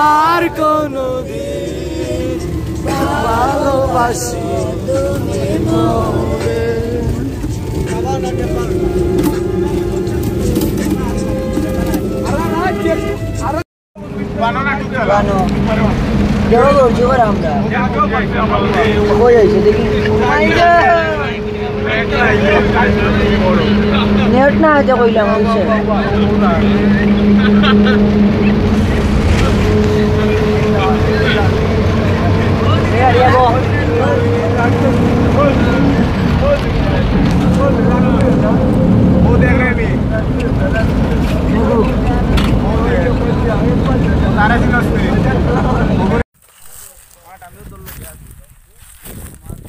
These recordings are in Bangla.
আর কোনদিন ভালোবাসি নেট না আছে কইলাম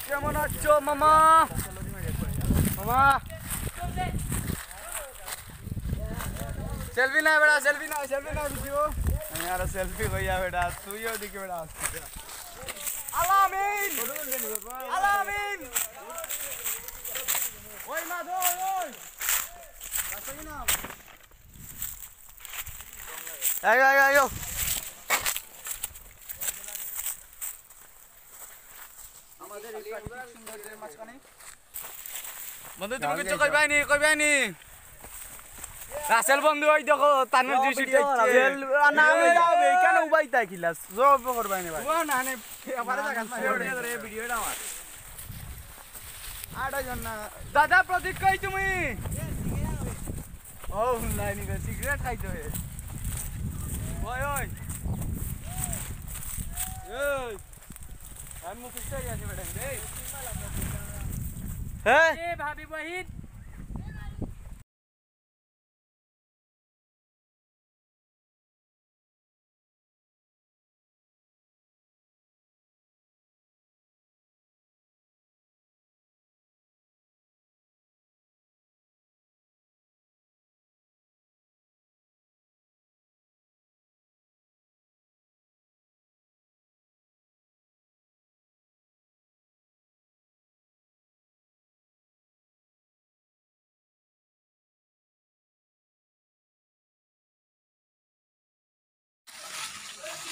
কেমন আছো মামা? মামা सेल्फी ना बेटा, सेल्फी ना वीडियो यार, सेल्फी भैया बेटा तू ही दिखे बेटा। अलामीन अलामीन ओए ना दो ओए सही ना आयो आयो आयो আমাদের এই প্রাকৃতিক সৌন্দর্যের মাঝখানে বন্ধু তুমি কিছু কইবাই নি রাসেল বন্ধু ওই দেখো তানের জিসি রাসেল না আমি যাবে কেন উবাই তাই খিলাস জব করবাই না ভাই ও না নে আমারে জায়গা মারে ভিডিওটা আমার আড়া জন না দাদা প্রদীপ কই তুমি ও লাইনি রে সিগারেট খাইতো হে ওই ওই এই আমি মুখে আছে বেটা এই হ্যাঁ এ ভাবি বহিন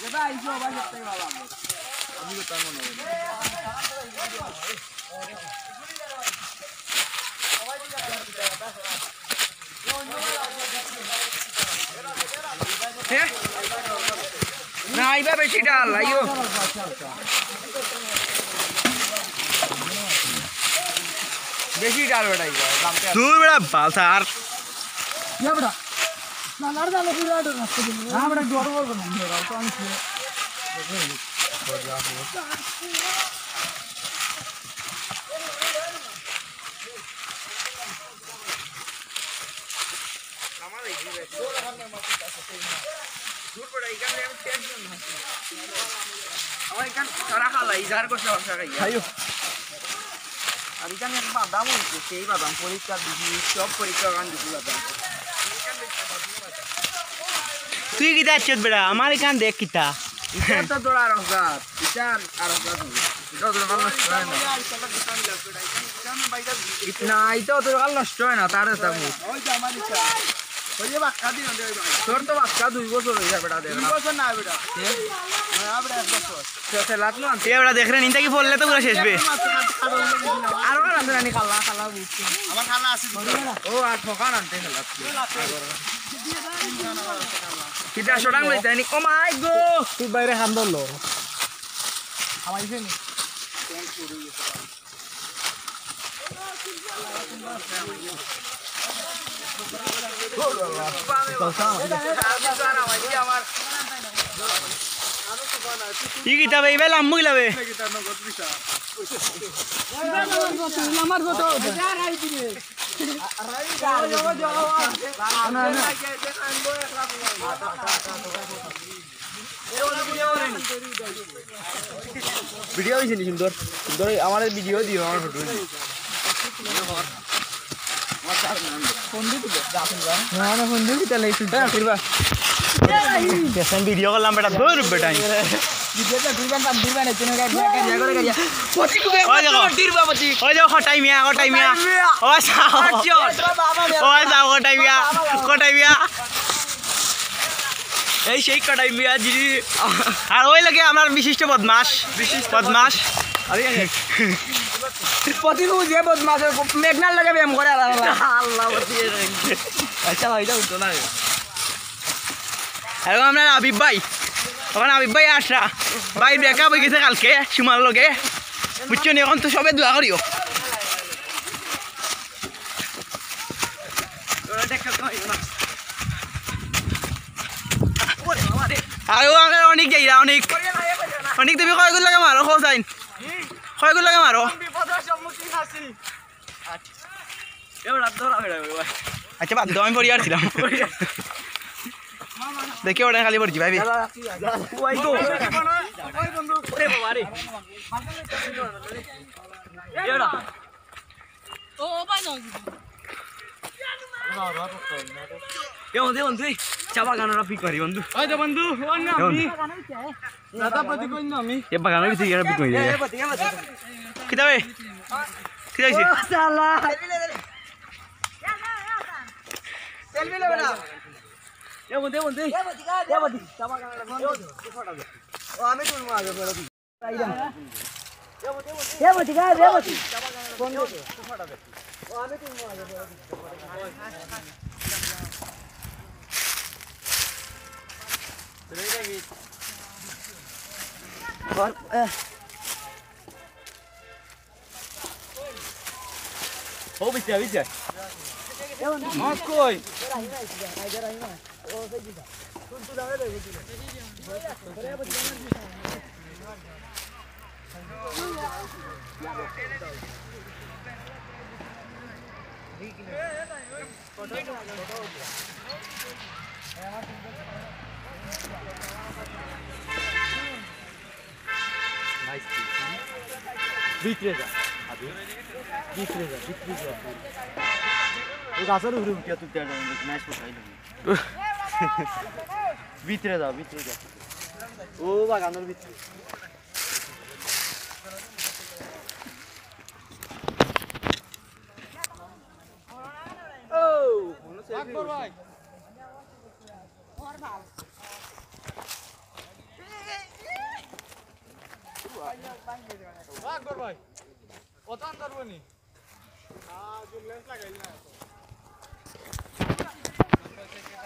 ये भाई जो भाई जत्ते वाला अभी तो टाइम होने वाला है ना इबा बेची डाल आइयो बेची डाल बेटा इबा दूर बेटा बालसार या बेटा ना लड़ डालो पूरा डर रास्ते में हां बेटा जोर बोल बना मेरा तो हम से हमारे ही है जोर हमने मत सकते हैं दूर पड़ा इधर में टेंशन ना और इधर सारा खाला इधर को सब सारा आयो আর এখানে বাদাম হচ্ছে সেই বাদাম পরীক্ষা দিবি সব পরীক্ষা গান দিবি বাদাম তুই কি যাচ্ছ বেটা আমার এখান দেখ কিটা এটা তো তোরা রসাত বিচার আর রসাত এটা তো কাল নষ্ট হয় না ইতনা এটা তো কাল নষ্ট হয় না তার থাকবো ওই যে আমার ইচ্ছা ওই যে বাক্কা দিন দে ভাই তোর তো বাক্কা 2 বছর হই যায় বেটা দেখ 2 বছর না বেটা হ্যাঁ বেটা 1 বছর তে লাতলো আনতে বেটা দেখ রে নিনটা কি বললে তো পুরো শেষবে আর ওরা আনতে রানি খালা বুঝছি আমার খালা আছে ও আর ঠকান আনতে খেলা কিটা শটাং লইতাই নি ও মাই গো তুই বাইরে হান ধরলো আমাইছে নি আমার কি কিতাব এই বেলা আম্মু গিলাবে আমার ফটো ভিডিও হয়েছে সুন্দর সুন্দর আমার ভিডিও দিও আমার ফটো ভিডিও করলাম বেটা দৌড় বেটা এই সেই কটাই মিয়া দিদি আর ওই লাগে আমার বিশিষ্ট বদমাস বদমাস যে বদমাস মেঘনার লাগে ব্যায়াম করে আল্লাহ আচ্ছা ভাইটা উঠতো না হ্যালো আপনার আবিব ভাই ওখানে আবিব ভাই আসরা ভাই ব্রেকআপ হয়ে গেছে কালকে সুমার লগে বুঝছো নি এখন তো সবে দোয়া করিও আৰু অনেক যাইরা অনেক অনেক তুমি কয়গুলো লাগে মারো খোঁজাইন কয়গুলো লাগে মারো আচ্ছা বাদ দাও আমি পড়ি আসছিলাম দেখি ওটা খালি পড়ছি ভাই বন্ধু চা বাগানোর পিক করি বন্ধু বন্ধু বাগানোর পিক করি কিতাবে কি যাইছে ও বিছে বিছে মাছ কই বিক্রে যা বিক্রে যা বিক্রি যা ওই গাছের উপরে উঠিয়া তুলতে ম্যাচ কোথায় ভিতরে যাও ভিতরে যাও ও বাগানের ভিতরে ও আকবর ভাই ওর ভাই আকবর ভাই কত আনতার বনি জুম লেন্স লাগাইল না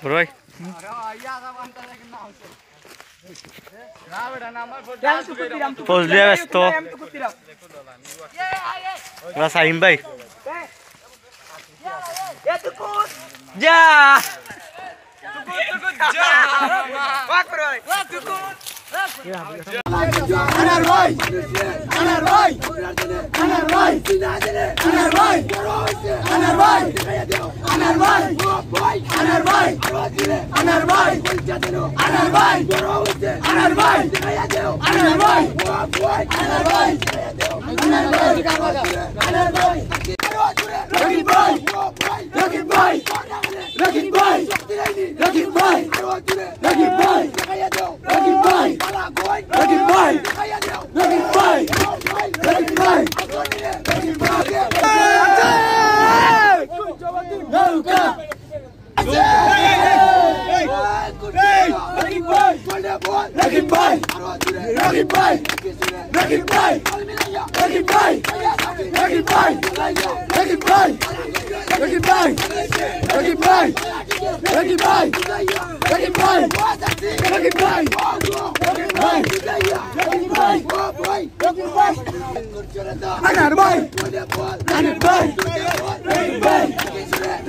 ভাই ব্যস্ত সাহিম ভাই যা Anar Roy, Anar Roy, Anar Roy, Anar Roy, Anar Roy, Anar Roy, Anar Roy, Anar Roy, Anar Roy, Anar Roy, Anar Roy, Anar Roy, Rocky boy, Rocky boy, Rocky boy, Rocky boy, Rocky boy, Rocky boy, Rocky boy, Rocky boy, Rocky boy, Rocky boy, Nunca. Rocky boy, Rocky boy, Rocky boy, Rocky boy, Rocky boy, Rocky boy, Rocky boy, Rocky boy, Rocky boy, Rocky boy, Rocky boy, Rocky boy, Anar boy, Anar boy, Rocky boy,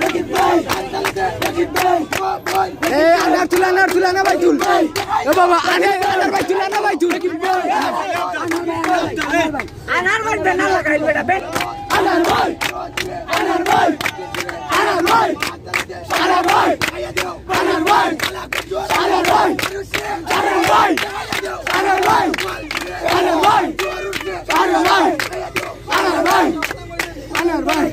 Rocky boy, Rocky boy, hey Anar তুলানা ভাই তুল এ বাবা আনার ভাই তুলানা ভাই তুল আনার ভাই বেনা লাগাইল বেটা বে আনার ভাই আনার ভাই আনার ভাই আনার ভাই আনার ভাই আনার ভাই আনার ভাই আনার ভাই আনার ভাই আনার ভাই আনার ভাই আনার ভাই